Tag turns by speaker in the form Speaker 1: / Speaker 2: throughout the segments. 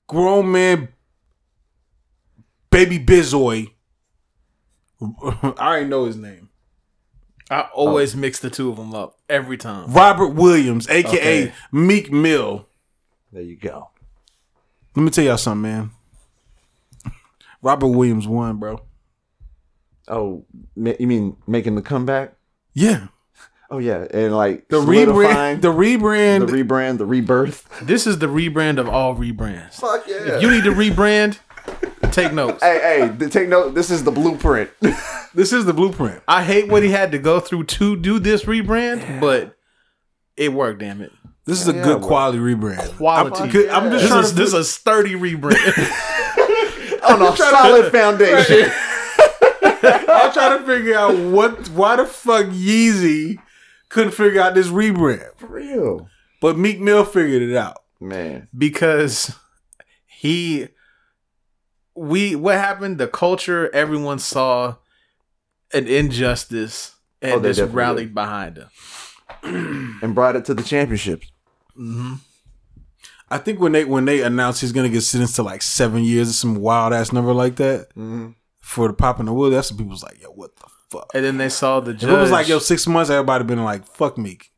Speaker 1: grown man, Baby Bizoy. I already know his name.
Speaker 2: I always mix the two of them up every time.
Speaker 1: Robert Williams, a.k.a. Meek Mill.
Speaker 3: There you go.
Speaker 1: Let me tell y'all something, man. Robert Williams won, bro.
Speaker 3: Oh, you mean making the comeback?
Speaker 1: Yeah.
Speaker 3: Oh, yeah. And like
Speaker 1: the rebrand, the rebirth.
Speaker 2: This is the rebrand of all rebrands.
Speaker 3: Fuck yeah.
Speaker 2: If you need to rebrand, take notes.
Speaker 3: Hey, take note. This is the blueprint.
Speaker 1: This is the blueprint.
Speaker 2: I hate what he had to go through to do this rebrand, but it worked, damn it.
Speaker 1: This is a good quality rebrand.
Speaker 2: Quality.
Speaker 1: I'm just trying to.
Speaker 2: This is a sturdy rebrand.
Speaker 3: On a solid foundation.
Speaker 1: I'm trying to figure out why the fuck Yeezy couldn't figure out this rebrand.
Speaker 3: For real.
Speaker 1: But Meek Mill figured it out.
Speaker 3: Man.
Speaker 2: Because what happened? The culture, everyone saw an injustice and just rallied behind him.
Speaker 3: And brought it to the championships.
Speaker 2: Mm-hmm.
Speaker 1: I think when they announced he's gonna get sentenced to like 7 years or some wild ass number like that for the popping the wood, that's when people was like, yo, what the fuck?
Speaker 2: And then they saw the judge.
Speaker 1: If it was like, yo, 6 months, everybody been like, fuck Meek.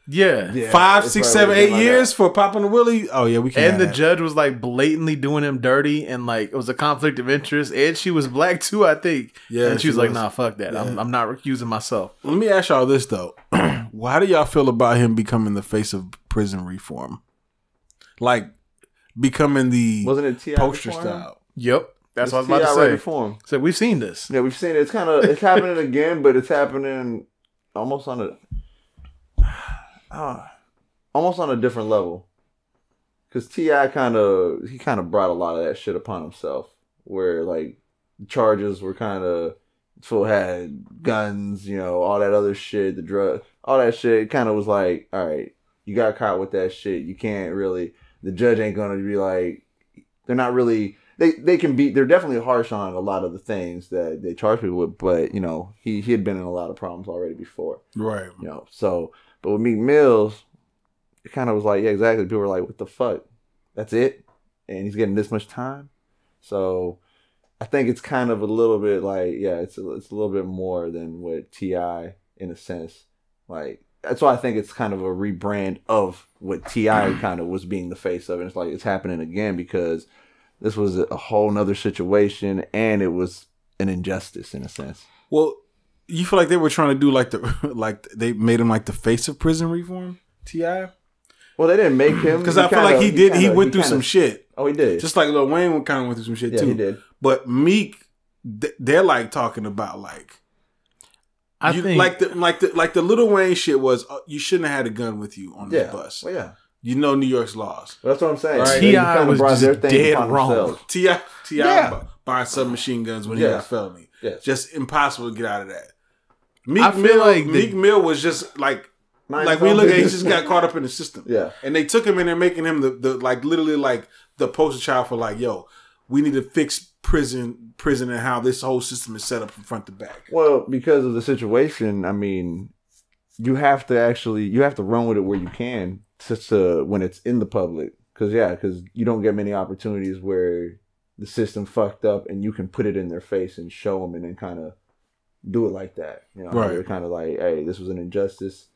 Speaker 2: Yeah.
Speaker 1: 5, 6, 7, 8 years for popping the willie. Oh yeah, we can't.
Speaker 2: And the judge was like blatantly doing him dirty, and like it was a conflict of interest. And she was black too, I think.
Speaker 1: Yeah,
Speaker 2: and she was like, "Nah, fuck that. Yeah. I'm not recusing myself."
Speaker 1: Let me ask y'all this though: how do y'all feel about him becoming the face of prison reform? Like becoming the
Speaker 3: wasn't it T.I.
Speaker 1: poster
Speaker 3: reform?
Speaker 1: style?
Speaker 2: Yep, that's what I was about to say.
Speaker 3: Reform.
Speaker 2: So we've seen this.
Speaker 3: Yeah, we've seen it. It's happening again, but it's happening almost on a different level. Because T.I. kind of brought a lot of that shit upon himself, where like charges were kind of full, had guns, all that other shit, the drug, all that shit. Kind of was like, all right, you got caught with that shit. You can't really. The judge ain't gonna be like. They're not really. They can be. They're definitely harsh on a lot of the things that they charge people with. But he had been in a lot of problems already before.
Speaker 1: Right.
Speaker 3: So but with Meek Mills, it kind of was like, yeah, exactly. People were like, what the fuck? That's it? And he's getting this much time? So I think it's kind of a little bit like, yeah, it's a little bit more than what T.I. in a sense. Like, that's why I think it's kind of a rebrand of what T.I. kind of was being the face of. And it's like, it's happening again because this was a whole nother situation and it was an injustice in a sense.
Speaker 1: Well, you feel like they were trying to do like they made him like the face of prison reform, T.I.?
Speaker 3: Well, they didn't make him
Speaker 1: because I feel like he went through some shit.
Speaker 3: Oh, he did.
Speaker 1: Just like Lil Wayne kind of went through some shit too.
Speaker 3: He did.
Speaker 1: But Meek, they're like talking about like,
Speaker 2: I think
Speaker 1: like the Lil Wayne shit was you shouldn't have had a gun with you on the bus.
Speaker 3: Well, yeah.
Speaker 1: New York's laws.
Speaker 3: Well, that's what I'm saying.
Speaker 1: Right?
Speaker 2: T.I. was just dead wrong.
Speaker 1: T.I. buying submachine guns when he got a felony.
Speaker 3: Yeah.
Speaker 1: Just impossible to get out of that. Meek Mill was just like we look at, he just got caught up in the system.
Speaker 3: Yeah.
Speaker 1: And they took him in there, making him the like literally like the poster child for like, yo, we need to fix prison and how this whole system is set up from front to back.
Speaker 3: Well, because of the situation, I mean, you have to run with it where you can to when it's in the public. Because you don't get many opportunities where the system fucked up and you can put it in their face and show them and then kind of do it like that.
Speaker 1: Right.
Speaker 3: They're kind of like, hey, this was an injustice.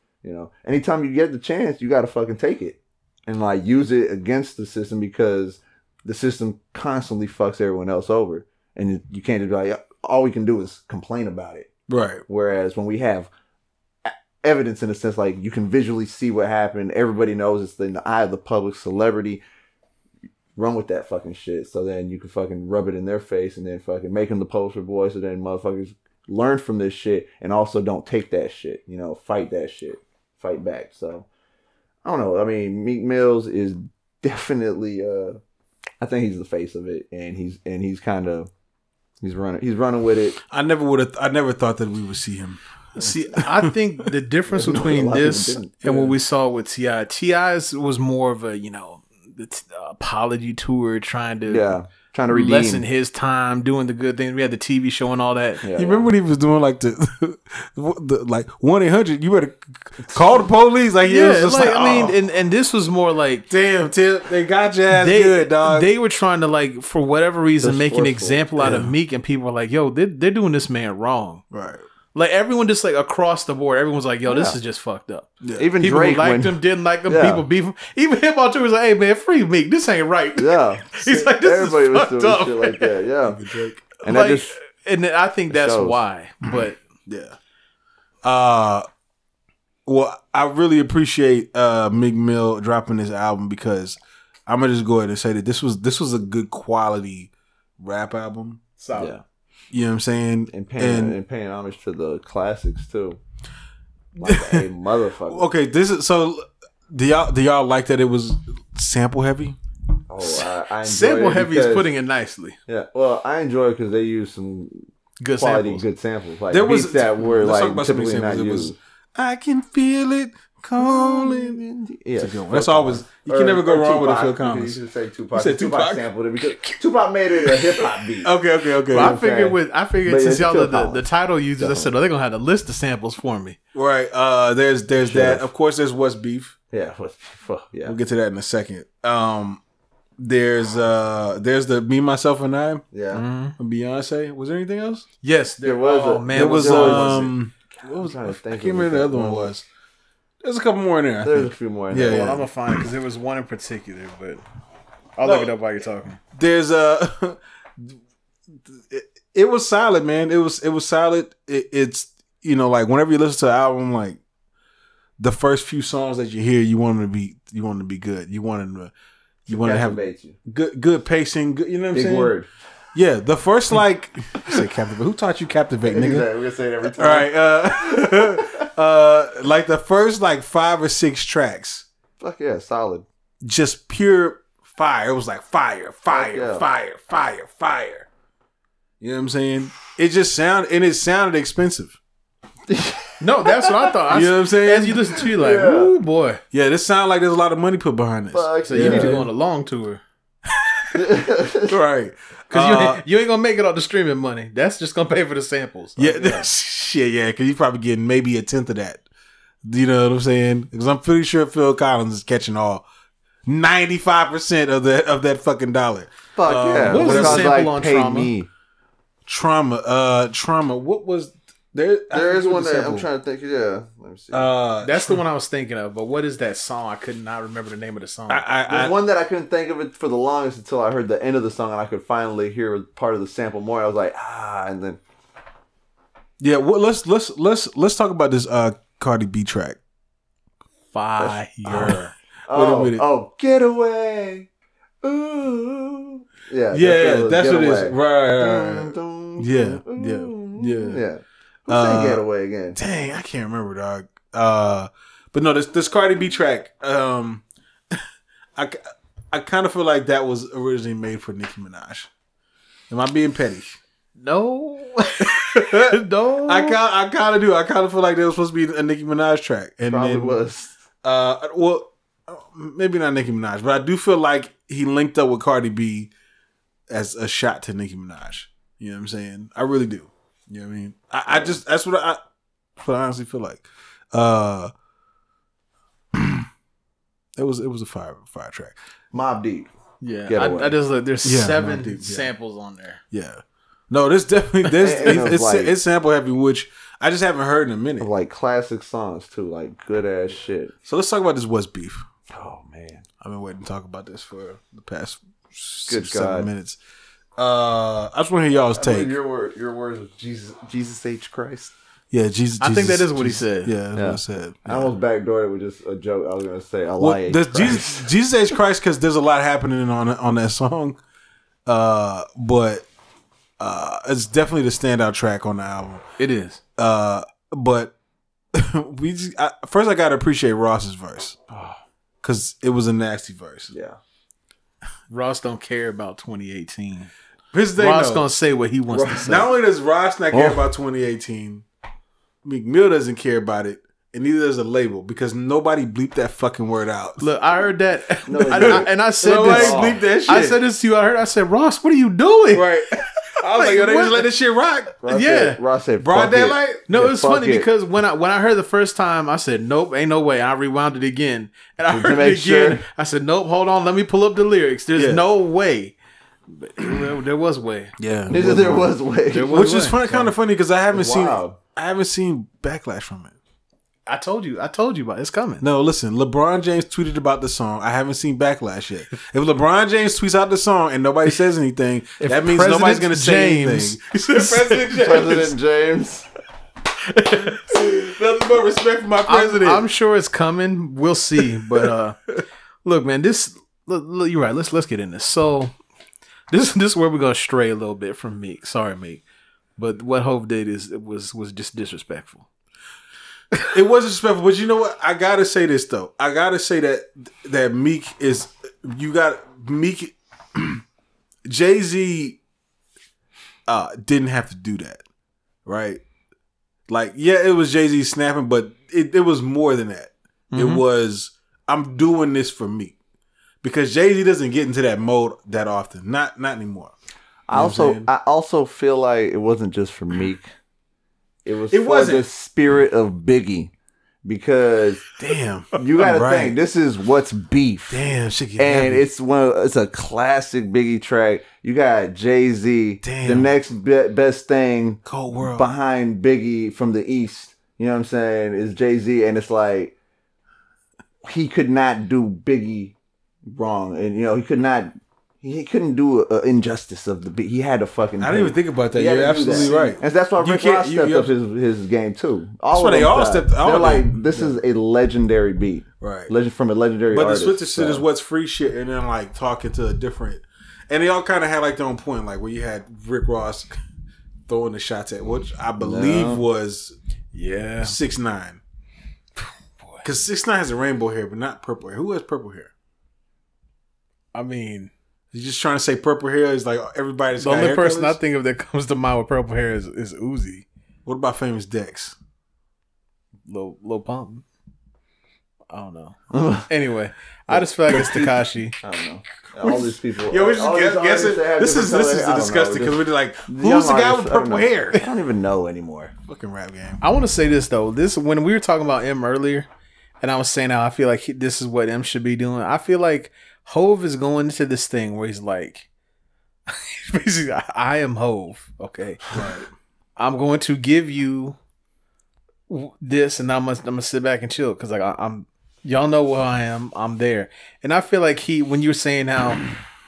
Speaker 3: Anytime you get the chance, you got to fucking take it and like use it against the system because the system constantly fucks everyone else over. And you can't just be like, all we can do is complain about it.
Speaker 1: Right.
Speaker 3: Whereas when we have evidence in a sense, like you can visually see what happened. Everybody knows it's in the eye of the public celebrity. Run with that fucking shit. So then you can fucking rub it in their face and then fucking make them the poster boy. So then motherfuckers learn from this shit and also don't take that shit. Fight that shit. Fight back. So I don't know. I mean, Meek Mills is definitely I think he's the face of it and he's running with it.
Speaker 1: I never thought that we would see him.
Speaker 2: See, I think the difference between this and what we saw with T.I. T.I.'s was more of a, apology tour, trying to
Speaker 3: redeem.
Speaker 2: lessen his time doing the good things. We had the TV show and all that.
Speaker 1: You remember when he was doing like the like 1-800? You better call the police. Like
Speaker 2: yeah, was just like I mean, and this was more like,
Speaker 1: damn, Tip, they got your ass good, dog.
Speaker 2: They were trying to like for whatever reason make an example out of Meek, and people were like, yo, they're doing this man wrong,
Speaker 1: right?
Speaker 2: Like everyone just like across the board, everyone's like, "Yo, this is just fucked up."
Speaker 3: Yeah. Even
Speaker 2: people
Speaker 3: Drake
Speaker 2: liked him, didn't like him. People beef him. Even hip hop too was like, "Hey man, free Meek. This ain't right."
Speaker 3: Yeah,
Speaker 2: he's like, "This
Speaker 3: everybody
Speaker 2: is
Speaker 3: was
Speaker 2: fucked
Speaker 3: doing
Speaker 2: up."
Speaker 3: Shit like that. Yeah, and
Speaker 2: like,
Speaker 3: that just
Speaker 2: and I think that's why. But
Speaker 1: yeah, well, I really appreciate Meek Mill dropping this album because I'm gonna just go ahead and say that this was a good quality rap album.
Speaker 2: Solid.
Speaker 3: Yeah.
Speaker 1: You know what I'm saying?
Speaker 3: And paying homage to the classics too. Like a motherfucker.
Speaker 1: Okay, this is so. Do y'all like that it was sample heavy?
Speaker 3: Oh, I enjoy
Speaker 2: sample heavy is putting it nicely.
Speaker 3: Yeah, well, I enjoy it because they use some
Speaker 2: good
Speaker 3: samples. Like
Speaker 1: there was
Speaker 3: beats that were like typically not
Speaker 1: used. I can feel it calling.
Speaker 3: Yeah,
Speaker 1: that's always you can never go wrong with a Phil Collins.
Speaker 3: You should say Tupac. Tupac sampled it because Tupac made it a hip hop beat.
Speaker 1: Okay.
Speaker 2: Well, I figured since y'all the title users, I said, "Oh, they're gonna have to list the samples for me."
Speaker 1: Right. There's that. Of course, there's What's Beef.
Speaker 3: Yeah.
Speaker 1: We'll get to that in a second. There's the Me, Myself, and I.
Speaker 3: Yeah.
Speaker 1: Beyonce. Was there anything else?
Speaker 2: Yes, there was.
Speaker 3: Oh
Speaker 2: man,
Speaker 1: there was.
Speaker 3: What was I
Speaker 1: can't remember the other one was. There's a couple more in there.
Speaker 3: There's a few more in
Speaker 2: there.
Speaker 3: Yeah.
Speaker 2: Well, I'm gonna find it because there was one in particular, but I'll look it up while you're talking.
Speaker 1: There's it was solid, man. It was solid. It's like whenever you listen to an album, like the first few songs that you hear, you want them to be good. You want to have good pacing. Good, you know what I'm saying?
Speaker 3: Big word.
Speaker 1: Yeah, the first say captivate. Who taught you captivate, nigga?
Speaker 3: We're gonna say it every time.
Speaker 1: All right, like the first 5 or 6 tracks.
Speaker 3: Fuck yeah, solid.
Speaker 1: Just pure fire. It was like fire. You know what I'm saying? It just sounded expensive.
Speaker 2: No, that's what I thought.
Speaker 1: You know what I'm saying?
Speaker 2: As you listen to it, like, ooh boy.
Speaker 1: Yeah, this sounds like there's a lot of money put behind this.
Speaker 2: So you need to go on a long tour.
Speaker 1: Right.
Speaker 2: Because you ain't gonna make it off the streaming money. That's just gonna pay for the samples.
Speaker 1: Shit, yeah. Because you're probably getting maybe a tenth of that. You know what I'm saying? Because I'm pretty sure Phil Collins is catching all 95% of that fucking dollar.
Speaker 3: Fuck yeah.
Speaker 2: What was the sample on Trauma?
Speaker 1: Trauma. What was there?
Speaker 3: There is one that I'm trying to think. Yeah, let me see.
Speaker 2: That's the one I was thinking of. But what is that song? I could not remember the name of the song.
Speaker 3: There's one that I couldn't think of it for the longest until I heard the end of the song and I could finally hear part of the sample more. I was like, and then
Speaker 1: yeah. Well, let's talk about this Cardi B track.
Speaker 2: Fire.
Speaker 3: Get away. Ooh. Yeah.
Speaker 1: That's what it is. Right. Yeah.
Speaker 3: Who sang Get Away again?
Speaker 1: Dang, I can't remember, dog. But no, this Cardi B track, I kind of feel like that was originally made for Nicki Minaj. Am I being petty?
Speaker 2: No.
Speaker 1: No. I kind of do. I kind of feel like that was supposed to be a Nicki Minaj track. And
Speaker 3: probably was.
Speaker 1: Well, maybe not Nicki Minaj, but I do feel like he linked up with Cardi B as a shot to Nicki Minaj. You know what I'm saying? I really do. You know what I mean? I just that's what I honestly feel like. It was a fire track.
Speaker 3: Mobb Deep.
Speaker 2: Yeah, I just look. There's 7 samples on there.
Speaker 1: Yeah, no, there's definitely it's sample heavy, which I just haven't heard in a minute.
Speaker 3: Like classic songs too, like good ass shit.
Speaker 1: So let's talk about this What's Beef.
Speaker 3: Oh man,
Speaker 1: I've been waiting to talk about this for the past
Speaker 3: 7
Speaker 1: minutes. I just want to hear y'all's take.
Speaker 3: Your words was Jesus H. Christ.
Speaker 1: Yeah, Jesus.
Speaker 2: I think that is what he said.
Speaker 1: Yeah, that's what I said.
Speaker 3: I almost backdoored it with just a joke. I was gonna say Allah.
Speaker 1: Jesus H. Christ, because there's a lot happening on that song. But it's definitely the standout track on the album.
Speaker 2: It is.
Speaker 1: But first I gotta appreciate Ross's verse because it was a nasty verse.
Speaker 3: Yeah.
Speaker 2: Ross don't care about 2018.
Speaker 1: Ross
Speaker 2: gonna say what he wants to say.
Speaker 1: Not only does Ross not care about 2018, Meek Mill doesn't care about it. and neither does a label because nobody bleeped that fucking word out.
Speaker 2: Look, I heard that, and I said
Speaker 1: nobody
Speaker 2: this.
Speaker 1: bleeped that shit.
Speaker 2: I said this to you. I said, Ross, what are you doing?
Speaker 1: Right. I was like, yo, they just let this shit rock.
Speaker 3: Ross said,
Speaker 1: broad daylight.
Speaker 2: No, it was funny because when I heard the first time, I said, nope, ain't no way. I rewound it again, and I heard it again. I said, nope, hold on, let me pull up the lyrics. There's no way. But there was way.
Speaker 3: Yeah, there was way.
Speaker 1: Which is kind of funny because I haven't seen backlash from it.
Speaker 2: I told you about it. It's coming.
Speaker 1: No, listen, LeBron James tweeted about the song. I haven't seen backlash yet. If LeBron James tweets out the song and nobody says anything, that means nobody's going to say anything.
Speaker 3: President James.
Speaker 1: Nothing but respect for my president.
Speaker 2: I'm sure it's coming. We'll see. But look, man, you're right. Let's get in this. So this is where we're gonna stray a little bit from Meek. Sorry, Meek, but what Hov did was just disrespectful.
Speaker 1: It was disrespectful, but you know what? I gotta say this though. I gotta say that Meek is. You got Meek. Jay-Z didn't have to do that, right? Like, yeah, it was Jay-Z snapping, but it was more than that. Mm-hmm. It was, I'm doing this for Meek. Because Jay-Z doesn't get into that mode that often. Not anymore.
Speaker 3: I also feel like it wasn't just for Meek. It was the spirit of Biggie. Because
Speaker 1: damn,
Speaker 3: you gotta think this is what's beef.
Speaker 1: Damn, shit get
Speaker 3: and
Speaker 1: heavy.
Speaker 3: it's a classic Biggie track. You got Jay-Z, the next best thing
Speaker 1: Cold World
Speaker 3: behind Biggie from the East. You know what I'm saying? Is Jay-Z, and it's like he could not do Biggie wrong, and you know he couldn't do an injustice of the beat. He had to fucking.
Speaker 1: I didn't even think about that. You're absolutely right,
Speaker 3: and that's why Rick Ross stepped up his game too.
Speaker 1: That's why they all stepped.
Speaker 3: They're like, this is a legendary beat,
Speaker 1: right?
Speaker 3: From a legendary artist.
Speaker 1: But the Switzer shit is what's free shit, and then like talking to a different, and they all kind of had like their own point, like where you had Rick Ross throwing the shots at, which I believe was 6ix9ine, because 6ix9ine has a rainbow hair, but not purple hair. Who has purple hair?
Speaker 2: I mean,
Speaker 1: he's just trying to say purple hair is like everybody's.
Speaker 2: The only person I think of that comes to mind with purple hair is Uzi.
Speaker 1: What about Famous Dex?
Speaker 2: Lil Pump. I don't know. Anyway, I just feel like it's Tekashi.
Speaker 3: I don't know. All these people.
Speaker 1: Yo, we're just guessing. This is disgusting because we're like, who's the guy with purple hair?
Speaker 3: I don't even know anymore.
Speaker 1: Fucking rap game.
Speaker 2: I want to say this though. When we were talking about M earlier, and I was saying how I feel like this is what M should be doing. I feel like Hov is going into this thing where he's like, basically, I am Hov. Okay,
Speaker 1: right.
Speaker 2: I'm going to give you this, and I'm gonna sit back and chill because like I'm. Y'all know who I am. I'm there, and I feel like when you were saying how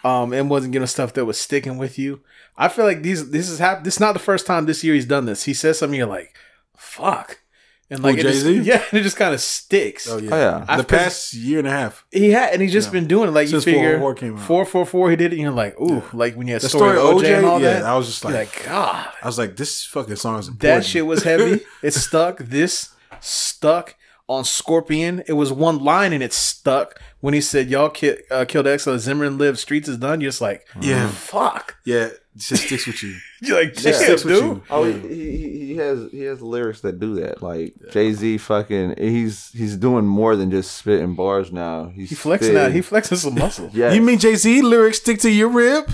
Speaker 2: M wasn't getting stuff that was sticking with you. I feel like this is not the first time this year he's done this. He says something, you're like, fuck. And like
Speaker 1: Jay-Z?
Speaker 2: It just kind of sticks.
Speaker 1: Oh yeah. The past year and a half.
Speaker 2: He's just been doing it. Like
Speaker 1: since
Speaker 2: you figure
Speaker 1: 444 came out.
Speaker 2: 444 he did it and you're like, ooh, like when you had
Speaker 1: the
Speaker 2: story of OJ and all that.
Speaker 1: I was just
Speaker 2: like, God.
Speaker 1: I was like, this fucking song is important.
Speaker 2: That shit was heavy. It stuck. This stuck on Scorpion. It was one line and it stuck when he said, y'all killed Exo, Zimmerman lived, streets is done. You're just like, fuck.
Speaker 1: Yeah, it just sticks with you.
Speaker 2: You're like, sticks with you.
Speaker 3: Oh, he has lyrics that do that. Like Jay-Z fucking he's doing more than just spitting bars now. He
Speaker 2: flexing out. He flexing some muscle.
Speaker 1: Yeah. You mean Jay-Z lyrics stick to your rib?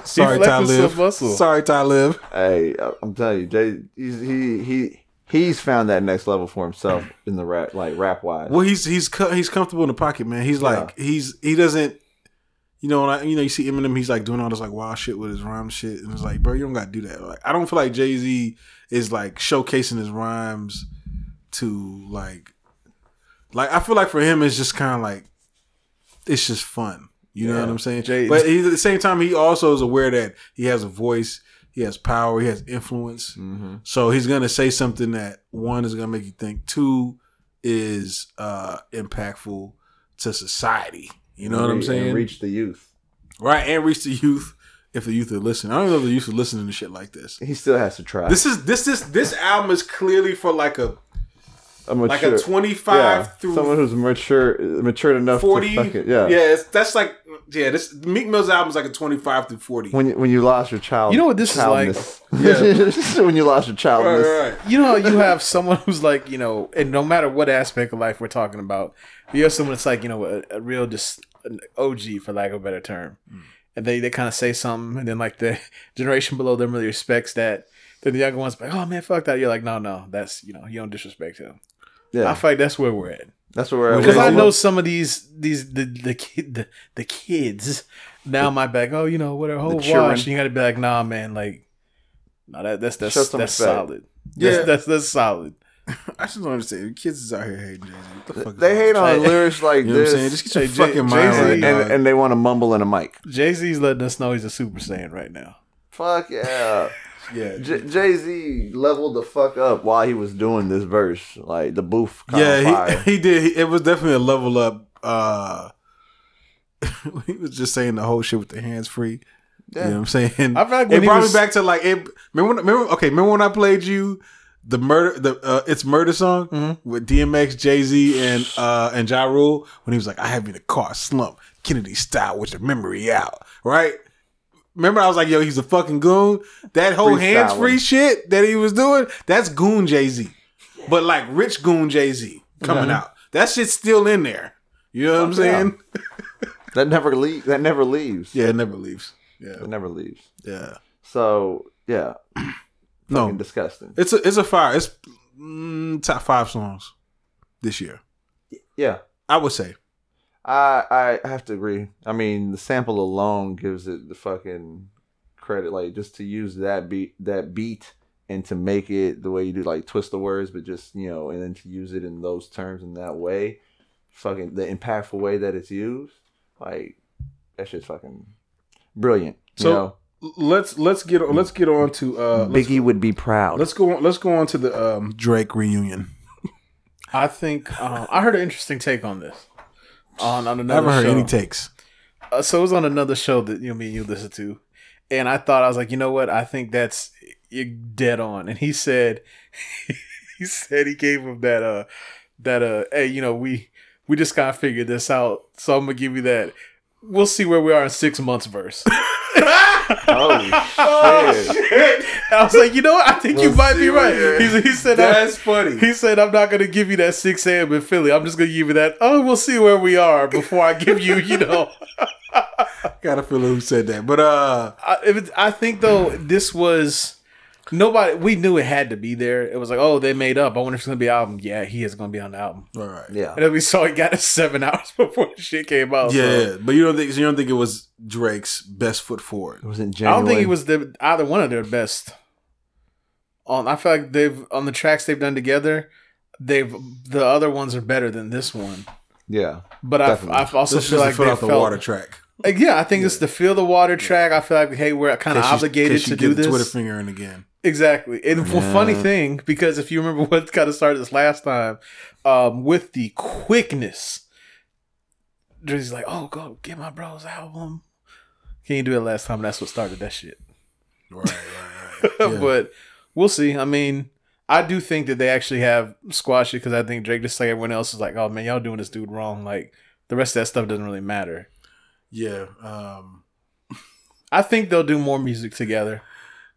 Speaker 1: Sorry, Talib. Sorry, Talib.
Speaker 3: Hey, I'm telling you, he's found that next level for himself in the rap wise.
Speaker 1: Well, he's comfortable in the pocket, man. He's like he doesn't. You know, you see Eminem, he's like doing all this like wild shit with his rhyme shit, and it's like, bro, you don't got to do that. Like, I don't feel like Jay-Z is like showcasing his rhymes to like I feel like for him it's just kind of like it's just fun. You know what I'm saying? But at the same time, he also is aware that he has a voice, he has power, he has influence. Mm-hmm. So he's gonna say something that one is gonna make you think, two is impactful to society. You know what I'm saying?
Speaker 3: And reach the youth.
Speaker 1: Right, and reach the youth if the youth are listening. I don't know if the youth are listening to shit like this.
Speaker 3: He still has to try.
Speaker 1: This album is clearly for like a like a 25 through
Speaker 3: someone who's matured enough
Speaker 1: 40.
Speaker 3: to fuck it. Yeah,
Speaker 1: that's like this Meek Mill's album is like a 25 through 40.
Speaker 3: When you lost your child,
Speaker 2: you know what this
Speaker 3: childness.
Speaker 2: is like?
Speaker 3: Yeah, when you lost your childness.
Speaker 1: Right.
Speaker 2: You know, you have someone who's like, you know, and no matter what aspect of life we're talking about, you have someone that's like, you know, a real just an OG for lack of a better term, and they kind of say something, and then like the generation below them really respects that. Then the younger ones like, oh man, fuck that. You're like, no, that's, you know, you don't disrespect him.
Speaker 3: Yeah,
Speaker 2: I feel like that's where we're at.
Speaker 3: That's where we're at.
Speaker 2: Because I know some of the kids now might be like, oh, you know, what a whole wash. And you got to be like, nah, man, like, no, that's solid.
Speaker 1: Yeah,
Speaker 2: that's solid.
Speaker 1: I just don't understand. Kids is out here hating Jay-Z.
Speaker 3: They hate on lyrics like
Speaker 1: you know
Speaker 3: this.
Speaker 1: what I'm saying? Just get your fucking mind
Speaker 2: Jay-Z,
Speaker 1: right,
Speaker 3: and they want to mumble in a mic.
Speaker 2: Jay-Z's letting us know he's a Super Saiyan right now.
Speaker 3: Fuck yeah.
Speaker 1: Yeah,
Speaker 3: Jay-Z leveled the fuck up while he was doing this verse. Like the booth caught fire.
Speaker 1: he did. It was definitely a level up. He was just saying the whole shit with the hands free.
Speaker 3: Yeah.
Speaker 1: You know what I'm saying?
Speaker 2: I feel like
Speaker 1: it brought me back to like it. Remember when I played you the It's Murder song with DMX, Jay-Z, and Ja Rule when he was like, I have in the car slump Kennedy style with your memory out, right? Remember, I was like, yo, he's a fucking goon. That whole hands-free shit that he was doing, that's goon Jay-Z. But like rich goon Jay-Z coming out. That shit's still in there. You know what I'm saying?
Speaker 3: That never leaves.
Speaker 1: Yeah, it never leaves. Yeah.
Speaker 3: It never leaves.
Speaker 1: Yeah.
Speaker 3: So, yeah.
Speaker 1: No.
Speaker 3: Fucking disgusting.
Speaker 1: It's a fire. It's top 5 songs this year.
Speaker 3: Yeah.
Speaker 1: I would say.
Speaker 3: I have to agree. I mean, the sample alone gives it the fucking credit. Like, just to use that beat and to make it the way you do, like, twist the words, but just, you know, and then to use it in those terms in that way, fucking the impactful way that it's used, like, that shit's fucking brilliant.
Speaker 1: So let's get on to
Speaker 3: Biggie would be proud.
Speaker 1: Let's go on to the Drake reunion.
Speaker 2: I think I heard an interesting take on this. On another
Speaker 1: I haven't heard
Speaker 2: show.
Speaker 1: any takes.
Speaker 2: So it was on another show that me and you listen to, and I was like, you know what? I think you're dead on. And he said, he gave him that hey, you know, we just kind of figured this out, so I'm gonna give you that. We'll see where we are in 6 months verse.
Speaker 3: Oh shit!
Speaker 2: I was like, you know what? I think you might be right. He said
Speaker 1: that's funny.
Speaker 2: He said, I'm not gonna give you that 6 a.m. in Philly. I'm just gonna give you that. Oh, we'll see where we are before I give you. You know.
Speaker 1: Got a feeling who said that, but
Speaker 2: I think though this was nobody. We knew it had to be there. It was like, oh, they made up. I wonder if it's gonna be an album. Yeah, he is gonna be on the album.
Speaker 1: all right.
Speaker 3: Yeah.
Speaker 2: And then we saw he got it 7 hours before the shit came out.
Speaker 1: Yeah,
Speaker 2: so.
Speaker 1: but you don't think it was Drake's best foot forward?
Speaker 3: It was in
Speaker 2: I
Speaker 3: January.
Speaker 2: don't think it was either one of their best. I feel like they've on the tracks they've done together. The other ones are better than this one.
Speaker 3: Yeah,
Speaker 2: but I also
Speaker 1: this
Speaker 2: feel like
Speaker 1: they
Speaker 2: they
Speaker 1: the water track.
Speaker 2: Like, yeah, I think it's the Feel the Water track. I feel like, hey, we're kind of obligated to do this.
Speaker 1: Twitter fingering again.
Speaker 2: Exactly. And funny thing, because if you remember what kind of started this last time, with the quickness, Drizzy's like, oh, go get my bro's album. He didn't do it last time. That's what started that shit.
Speaker 1: Right. Yeah.
Speaker 2: But we'll see. I mean, I do think that they actually have squashed it because I think Drake, just like everyone else, is like, oh, man, y'all doing this dude wrong. Like, the rest of that stuff doesn't really matter.
Speaker 1: Yeah.
Speaker 2: I think they'll do more music together.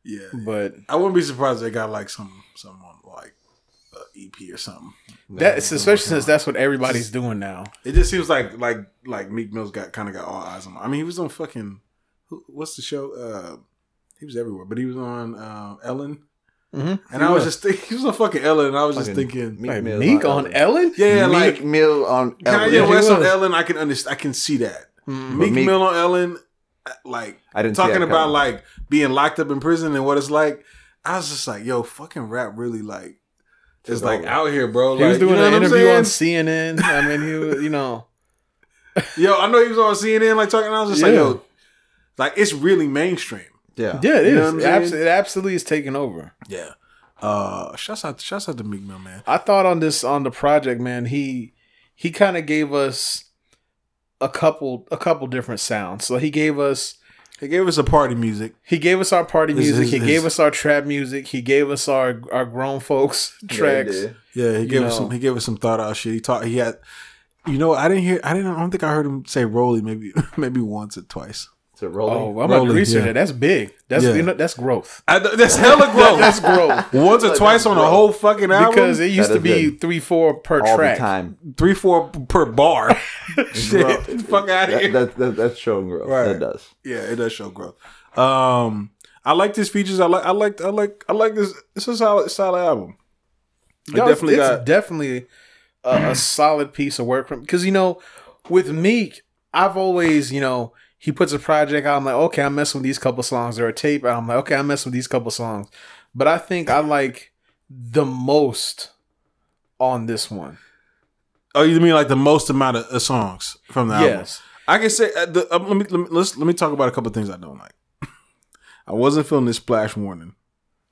Speaker 1: Yeah.
Speaker 2: But
Speaker 1: I wouldn't be surprised if they got like some like EP or something.
Speaker 2: That's especially since that's what everybody's doing now.
Speaker 1: It just seems like Meek Mill's got all eyes on him. I mean, he was on fucking what's the show? He was everywhere, but he was on Ellen. Mm-hmm. And I was just thinking, he was on fucking Ellen, and I was just thinking,
Speaker 2: Meek on Ellen?
Speaker 1: Yeah,
Speaker 3: Meek Mill on Ellen.
Speaker 1: Kanye West on Ellen, I can understand. I can see that. Mm-hmm. Meek Mill on Ellen, like talking about like being locked up in prison and what it's like. I was just like, yo, fucking rap really like is like out here, bro.
Speaker 2: He
Speaker 1: like,
Speaker 2: was doing an interview on CNN. I mean, he was,
Speaker 1: yo, I know he was on CNN, like talking. I was just like, yo, like it's really mainstream.
Speaker 3: Yeah,
Speaker 2: it is. It absolutely is taking over.
Speaker 1: Yeah. Shouts out to Meek Mill, man.
Speaker 2: I thought on the project, man, he kind of gave us a couple different sounds. So he gave us
Speaker 1: He gave us a party music.
Speaker 2: He gave us our party music. He gave us our trap music. He gave us our grown folks tracks.
Speaker 1: Yeah, he gave us some thought out shit. He had, I don't think I heard him say Rolly maybe once or twice.
Speaker 3: To Rolly.
Speaker 2: Oh, I'm about to research that. That's big. That's growth.
Speaker 1: That's hella growth.
Speaker 2: That's growth.
Speaker 1: Once or twice on a whole fucking album.
Speaker 2: Because it used to be 3-4 per
Speaker 3: all
Speaker 2: track.
Speaker 3: The time.
Speaker 1: 3-4 per bar. Shit, fuck out of here.
Speaker 3: That's showing growth. Right. That does.
Speaker 1: Yeah, it does show growth. I like these features. I like this. It's a solid album.
Speaker 2: It's definitely a solid piece of work from, because with Meek, I've always he puts a project out. I'm like, okay, I'm messing with these couple songs, or a tape out. I'm like, okay, I'm messing with these couple songs. But I think I like the most on this one.
Speaker 1: Oh, you mean like the most amount of songs from the album?
Speaker 2: Yes.
Speaker 1: I can say let me talk about a couple of things I don't like. I wasn't feeling this Splash Warning.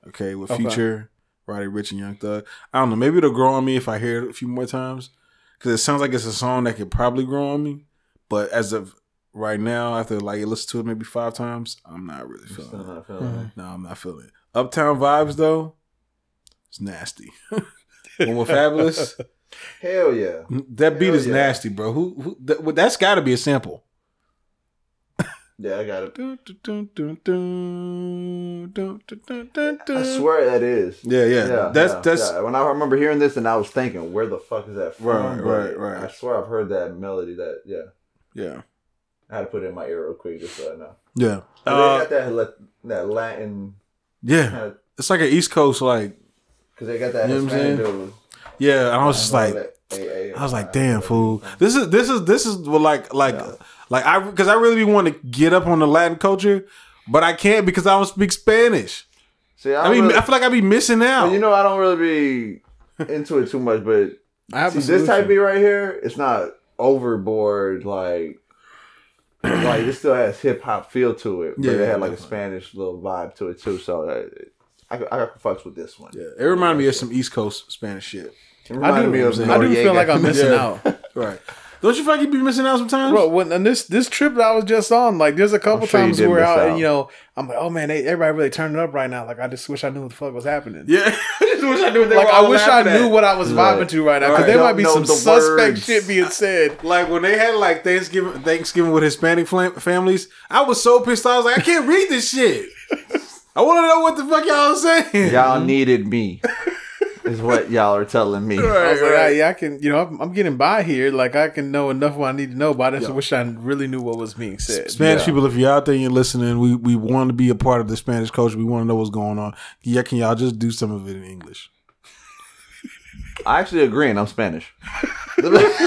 Speaker 1: Okay, with Future, Roddy, Ricch, and Young Thug. I don't know. Maybe it'll grow on me if I hear it a few more times, because it sounds like it's a song that could probably grow on me. But as of right now, after listen to it maybe 5 times, I'm not really feeling it.
Speaker 3: Not feeling it.
Speaker 1: No, I'm not feeling it. Uptown Vibes though, it's nasty. One with Fabolous.
Speaker 3: Hell yeah.
Speaker 1: That beat is nasty, bro. That's got to be a sample.
Speaker 3: Yeah, I got it.
Speaker 1: I
Speaker 3: swear that is.
Speaker 1: Yeah. That's
Speaker 3: When I remember hearing this, and I was thinking, where the fuck is that from?
Speaker 1: Right.
Speaker 3: I swear I've heard that melody.
Speaker 1: Yeah.
Speaker 3: I had to put it in my ear real quick just so I know.
Speaker 1: Yeah.
Speaker 3: They got that Latin.
Speaker 1: Yeah. Kind of, it's like an East Coast, like.
Speaker 3: Because they got that Hispanic dude.
Speaker 1: Yeah, and I was just like, damn, fool. This is what because I really want to get up on the Latin culture, but I can't because I don't speak Spanish.
Speaker 3: See,
Speaker 1: I feel like I'd be missing out.
Speaker 3: I don't really be into it too much, but this type beat right here, it's not overboard like it still has hip hop feel to it, but it had like a Spanish little vibe to it too. So I fucks with this one.
Speaker 1: Yeah, it reminded me of some East Coast Spanish shit.
Speaker 2: I do feel like I'm missing out.
Speaker 1: Right. Don't you feel like you be missing out sometimes?
Speaker 2: Bro, and this trip that I was just on, like there's a couple times we're out and I'm like, oh man, everybody really turning up right now. Like I just wish I knew what the fuck was happening.
Speaker 1: Yeah. I just wish I knew what they were
Speaker 2: I wish I knew what I was vibing to right now. Because there might be some suspect shit being said.
Speaker 1: Like when they had like Thanksgiving with Hispanic families, I was so pissed. I was like, I can't read this shit. I want to know what the fuck y'all are saying.
Speaker 3: Y'all needed me. Is what y'all are telling me.
Speaker 2: I was like, I can, I'm getting by here. Like, I can know enough of what I need to know, but I just wish I really knew what was being said.
Speaker 1: Spanish people, if you're out there and you're listening, we want to be a part of the Spanish culture. We want to know what's going on. Yeah, can y'all just do some of it in English?
Speaker 3: I actually agree, and I'm Spanish. But let's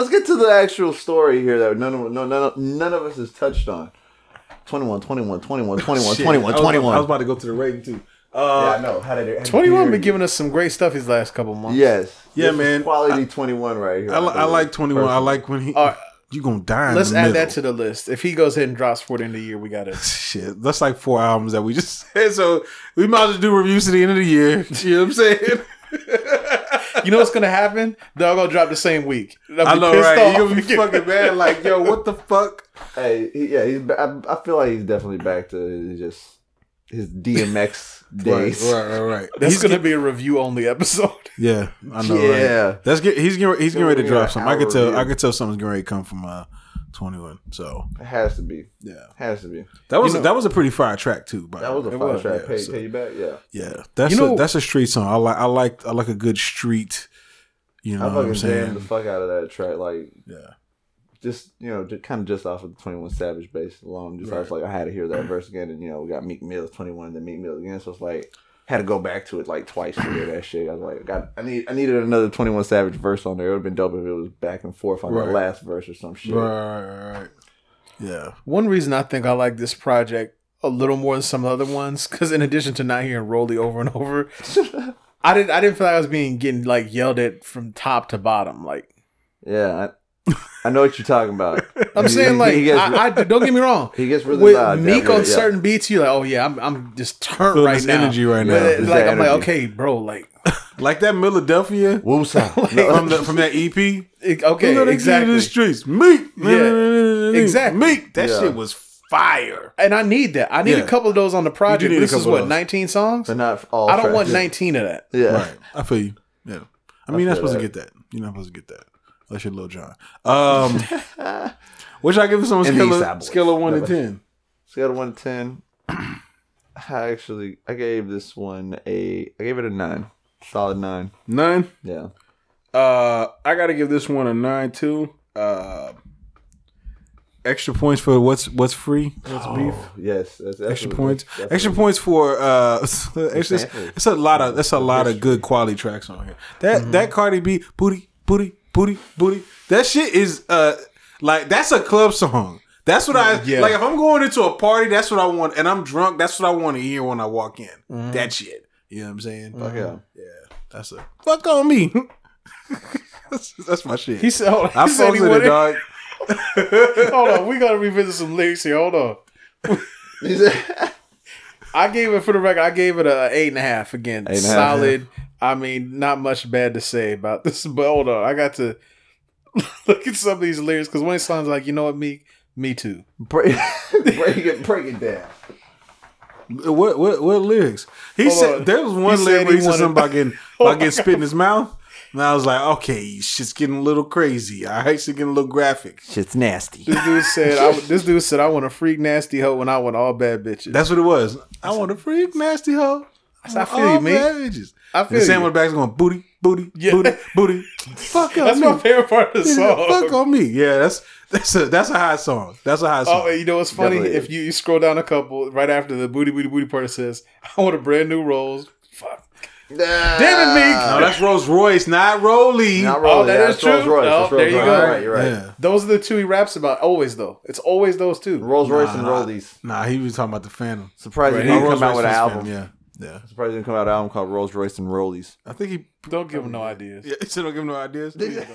Speaker 3: get to the actual story here that none of us has touched on. 21.
Speaker 1: I was about to go to the rating, too.
Speaker 3: Yeah, I know. How did it?
Speaker 2: 21 been giving us some great stuff these last couple months.
Speaker 3: Yes.
Speaker 1: Yeah, man.
Speaker 3: Quality 21 right here.
Speaker 1: I like 21. I like when he. You gonna die.
Speaker 2: Let's add that to the list. If he goes ahead and drops 4 in the year, we got it.
Speaker 1: Shit, that's like 4 albums that we just said. So we might as well do reviews to the end of the year. You know what I'm saying?
Speaker 2: You know what's gonna happen? They're all gonna drop the same week.
Speaker 1: I know, right? You're gonna be fucking mad. Like, yo, what the fuck?
Speaker 3: Hey, I feel like he's definitely back to his DMX days.
Speaker 1: Right.
Speaker 2: That's gonna be a review only episode.
Speaker 1: Yeah, I know. Yeah, right? That's good. He's getting ready to drop something. I can tell something's getting ready to come from 21. So
Speaker 3: it has to be.
Speaker 1: Yeah,
Speaker 3: has to be.
Speaker 1: That was a pretty fire track too.
Speaker 3: That was a fire track. Pay you back.
Speaker 1: Yeah. That's a street song. I like a good street. You know,
Speaker 3: I fucking jammed the fuck out of that track. Like,
Speaker 1: yeah.
Speaker 3: Just kind of just off of the 21 Savage bass alone. I was like, I had to hear that verse again, and we got Meek Mill 21, and then Meek Mill again. So it's like, had to go back to it like twice to hear that shit. I was like, I needed another 21 Savage verse on there. It would have been dope if it was back and forth on the last verse or some shit.
Speaker 1: Right. Yeah.
Speaker 2: One reason I think I like this project a little more than some other ones, because in addition to not hearing Rolly over and over, I didn't feel like I was getting like yelled at from top to bottom. Like,
Speaker 3: yeah. I know what you're talking about.
Speaker 2: I'm saying, like, I don't get me wrong.
Speaker 3: He gets really
Speaker 2: with
Speaker 3: loud.
Speaker 2: Meek on certain beats, you're like, oh yeah, I'm just turned
Speaker 1: Feel
Speaker 2: right
Speaker 1: this
Speaker 2: now.
Speaker 1: energy right now.
Speaker 2: Like, I'm like, okay, bro, like,
Speaker 1: Like that Philadelphia
Speaker 3: Woosah.
Speaker 1: from that EP.
Speaker 2: Okay, exactly.
Speaker 1: The streets. Meek.
Speaker 2: Yeah, exactly.
Speaker 1: Meek. That shit was fire.
Speaker 2: And I need that. I need a couple of those on the project. This is what, 19 songs?
Speaker 3: They're not all
Speaker 2: I don't want
Speaker 3: tracks.
Speaker 2: 19 of that.
Speaker 3: Yeah.
Speaker 1: Right. I feel you. Yeah. I mean, you're not supposed to get that. You're not supposed to get that. Unless you're Lil Jon. What should I give this on a scale of 1 to 10?
Speaker 3: Scale of 1 to 10. I gave this one I gave it a 9. Solid 9.
Speaker 1: 9?
Speaker 3: Yeah.
Speaker 1: I gotta give this one a 9 too. Extra points for what's free, what's beef.
Speaker 3: Yes, that's
Speaker 1: extra points. Extra points for it's a lot of good quality tracks on here. That Cardi B booty. That shit is like that's a club song. That's what like. If I'm going into a party, that's what I want, and I'm drunk. That's what I want to hear when I walk in. That shit. You know what I'm saying?
Speaker 3: Fuck yeah.
Speaker 1: That's a fuck on me. that's my shit.
Speaker 2: He said,
Speaker 1: I fuck with it, dog.
Speaker 2: Hold on, we gotta revisit some lyrics here. Hold on. I gave it, for the record, I gave it a 8.5 again. 8.5, solid. Yeah. I mean, not much bad to say about this, but hold on, I got to look at some of these lyrics because one sounds like, you know what, me too.
Speaker 3: Break it down.
Speaker 1: What lyrics? He said there was one lyric where he said something about getting spit in his mouth. And I was like, okay, shit's getting a little crazy. All right, shit's getting a little graphic.
Speaker 3: Shit's nasty.
Speaker 2: This dude said, I want a freak nasty hoe when I want all bad bitches.
Speaker 1: That's what it was. I want a freak nasty hoe.
Speaker 2: I feel you, man.
Speaker 1: I feel you. Sam on the back's going booty. Booty. Fuck on
Speaker 2: That's
Speaker 1: me.
Speaker 2: my favorite part of the song.
Speaker 1: Fuck on me. Yeah, that's a high song. That's a high song.
Speaker 2: Oh, you know what's funny? Definitely. If you scroll down a couple, right after the booty part, it says, I want a brand new Rolls. Fuck. Damn it, Meek.
Speaker 1: No, that's Rolls Royce, not Rolly.
Speaker 2: Oh, that is true.
Speaker 3: Rolls Royce.
Speaker 2: Oh, there you go.
Speaker 3: You're right.
Speaker 1: Yeah.
Speaker 2: Those are the two he raps about. Always though. It's always those two.
Speaker 3: Rolls Royce and Rollies.
Speaker 1: Nah, he was talking about the Phantom.
Speaker 3: Surprised he didn't come out with an album.
Speaker 1: Yeah.
Speaker 3: Surprised he didn't come out with an album called Rolls Royce and Rollies.
Speaker 1: I think he
Speaker 2: don't give him no ideas.
Speaker 1: Yeah, he said don't give him no ideas.
Speaker 2: Please don't.